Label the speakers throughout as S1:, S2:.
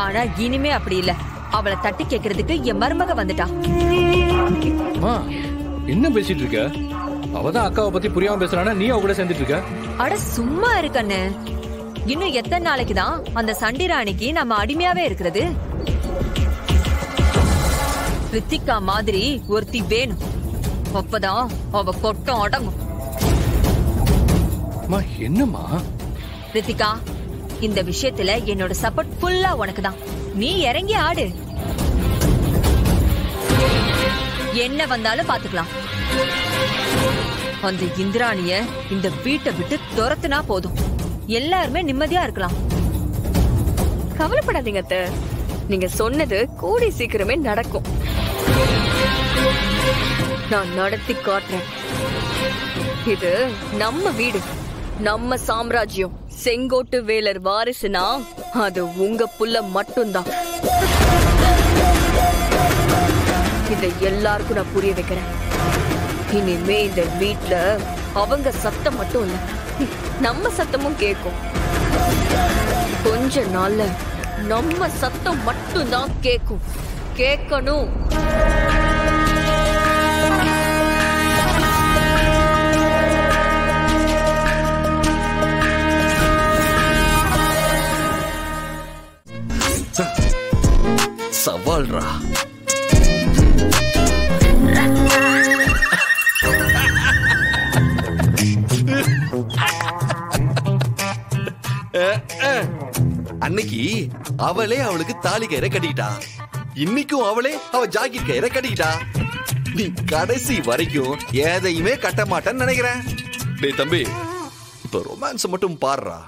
S1: ஆனா இனிமே அப்படி இல்ல. அவளை தட்டி கேக்குறதுக்கு என் மருமக வந்துட்டா.
S2: என்ன பேசிட்டு இருக்க? அவதான் அக்காவை பத்தி புரியாம பேசுறானா, நீ அவ கூட சேர்ந்துட்டு இருக்க?
S1: அட சும்மா இருக்கண்ணு. இன்னும் எத்தனை நாளைக்குதான் அந்த சண்டிராணிக்கு நம்ம அடிமையாவே இருக்கிறது? ரித்திகா மாதிரி ஒருத்தி வேணும். அப்பதான் அவ கொட்டம் அடங்கும்.
S2: என்னம்மா?
S1: ரித்திகா, இந்த விஷயத்துல என்னோட சப்போர்ட் ஃபுல்லா உனக்கு தான். நீ இறங்கி ஆடு. என்ன வந்தாலும் பாத்துக்கலாம். அந்த இந்திராணிய இந்த வீட்டை விட்டு துரத்துனா போதும். எல்லாருமே நிம்மதியா இருக்கலாம்.
S3: கவலைப்படாதீங்க அத்தை. நீங்க சொன்னது கூடி சீக்கிரமே நடக்கும். நான் நடத்தி காட்டுறேன். இது நம்ம வீடு, நம்ம சாம்ராஜ்யம். செங்கோட்டு வேலர் வாரிசுனா அது உங்க புள்ள மட்டும்தான். இதை எல்லாருக்கும் நான் புரிய வைக்கிறேன். இனிமே இந்த வீட்ல அவங்க சத்தம் மட்டும் இல்ல, நம்ம சத்தமும் கேட்கும். கொஞ்ச நாள்ல நம்ம சத்தம் மட்டும்தான் கேட்கும். கேட்கணும்.
S4: சவால்ரா. அன்னைக்கு அவளே அவளுக்கு தாலி கயிறை கட்டிக்கிட்டா. இன்னைக்கும் அவளே அவ ஜாக்கெட் கயிறை கட்டிக்கிட்டா. நீ கடைசி வரைக்கும் எதையுமே கட்ட மாட்டேன்னு நினைக்கிறேன். டேய் தம்பி, இப்ப ரொமான்ஸ் மட்டும் பாடுறா.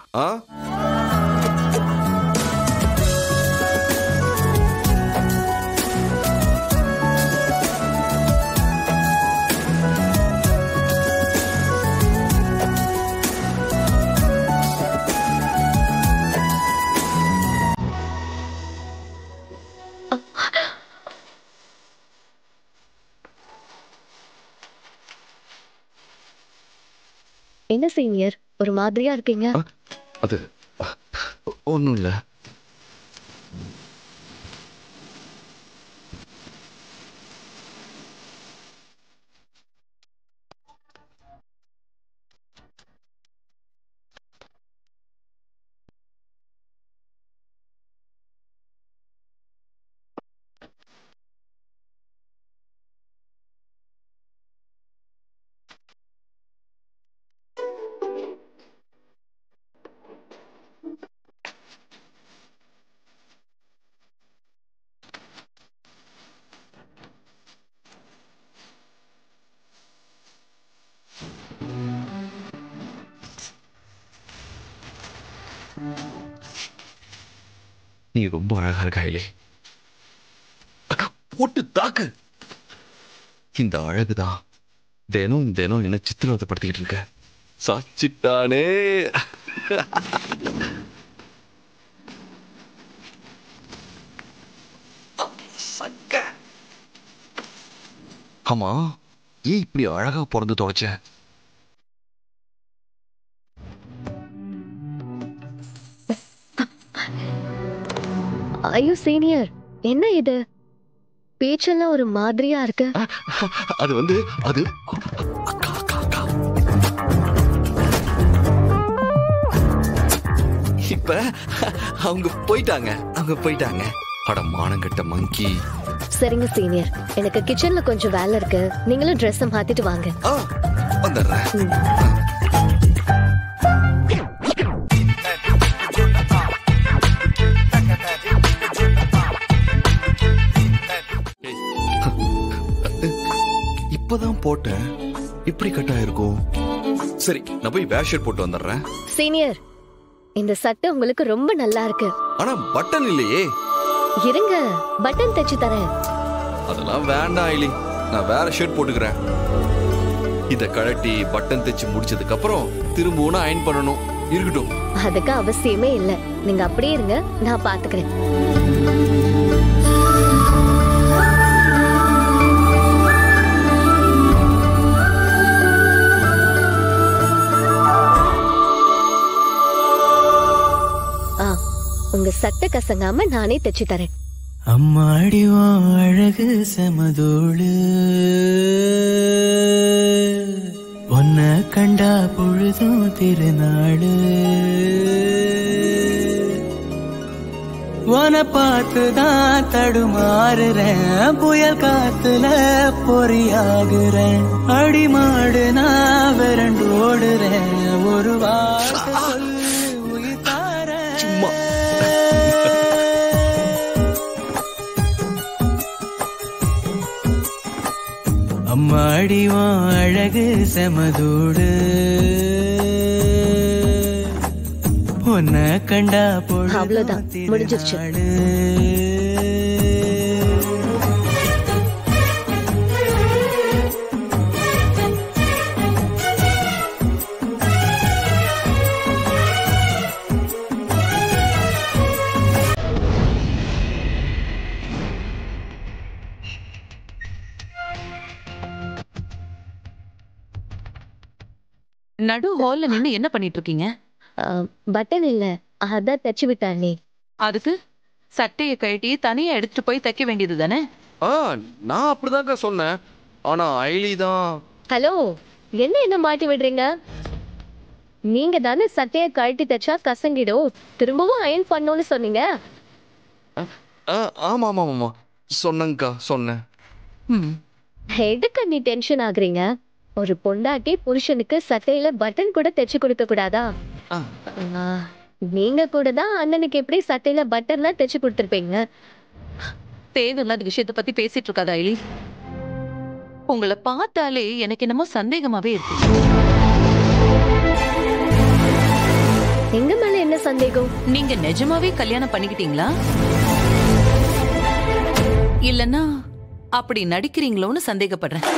S5: என்ன சீனியர், ஒரு மாதிரியா இருக்கீங்க?
S4: அது ஒண்ணும் இல்ல. நீ ரொம்ப அழகா இருக்க ஹைலே. போட்டு தாக்கு. இந்த அழகுதான் தினம் தினம் என்ன சித்திரவதைப்படுத்திக்கிட்டு இருக்க. சாச்சிட்டானே. ஆமா, ஏன் இப்படி அழகா பிறந்து தொலைச்ச?
S5: ஐயோ சீனியர், என்ன இது? பேச்செல்லாம் ஒரு மாதிரியா இருக்கு.
S4: அது இப்ப அவங்க போயிட்டாங்க. அட மானங்கட்ட மங்கி.
S5: சரிங்க சீனியர், எனக்கு கிச்சன்ல கொஞ்சம் வேலை இருக்கு. நீங்களும் ட்ரெஸ் மாத்திட்டு வாங்க.
S4: வந்துடுறேன். இப்பதான் போட்டேன், இப்படி கட்டா இருக்கும். சரி, நான் போய் வேர் ஷர்ட் போட்டு வந்துடுறேன்.
S5: சீனியர், இந்த சட்டை உங்களுக்கு ரொம்ப நல்லா இருக்கு.
S4: ஆனா பட்டன் இல்லையே.
S5: இருங்க, பட்டன் தச்சு தரேன்.
S4: அதெல்லாம் வேண்டாம் ஐலி, நான் வேற ஷர்ட் போட்டுக்கிறேன். இத கழட்டி பட்டன் தச்சு முடிச்சதுக்கு அப்புறம் திரும்பவும் அயன் பண்ணணும். இருக்கட்டும்.
S5: அதுக்கு அவசியமே இல்ல. நீங்க அப்படியே இருங்க, நான் பாத்துக்கிறேன். உங்க சட்டை கசங்காம நானே தச்சு தரேன்.
S6: அம்மாடி உன் அழகு செமதோளு, உன்னை கண்டா பொழுதும் திருநாளு, உன்னை பார்த்துதான் தடுமாறுறேன், புயல் காத்துல பொறியாகுறேன், அடிமாடு நான் விரண்டோடுறேன், ஒரு வார்த்தை உயிர் தாரேன். அம்மாடி உன் அழகு செமதோடு, உன்னை கண்டா
S5: அவ்வளவுதான், முடிஞ்சிருச்சு.
S7: நடு ஹால்ல நின்னு என்ன பண்ணிட்டு இருக்கீங்க?
S5: பட்டன் இல்ல, அதான் தச்சு விட்டானே.
S7: அதுக்கு சட்டைய கழட்டி தனியா எடுத்துட்டு போய் தைக்க வேண்டியது தானே?
S4: நான் அப்படிதாங்க சொன்னேன். ஆனா ஐலி தான்.
S5: ஹலோ, என்ன மாட்டி விடுறீங்க? நீங்க தானே சட்டைய கழட்டி தச்சா கசங்கிடும், திரும்பவும் அயன் பண்ணோன்னு சொன்னீங்க.
S4: ஆமா ஆமா ஆமா சொன்னங்கா, சொன்னேன்.
S5: எதுக்கு நீ டென்ஷன் ஆகுறீங்க? ஒரு பொண்டாட்டி புருஷனுக்கு சட்டையில பட்டன் கூட தைச்சு கொடுக்க கூடாதா? நீங்க கூட தான் அண்ணனுக்கு எப்படி சட்டையில பட்டன்லாம் தைச்சு கொடுத்துருப்பீங்க.
S7: தேவையில்லாத விஷயத்தை பத்தி பேசிட்டு இருக்காதா ஐலி? உங்களை பார்த்தாலே எனக்கு என்னமோ சந்தேகமாவே இருக்கு.
S5: எங்க மேல என்ன சந்தேகம்?
S7: நீங்க நிஜமாவே கல்யாணம் பண்ணிக்கிட்டீங்களா, இல்லன்னா அப்படி நடிக்கிறீங்களோன்னு சந்தேகப்படுறேன்.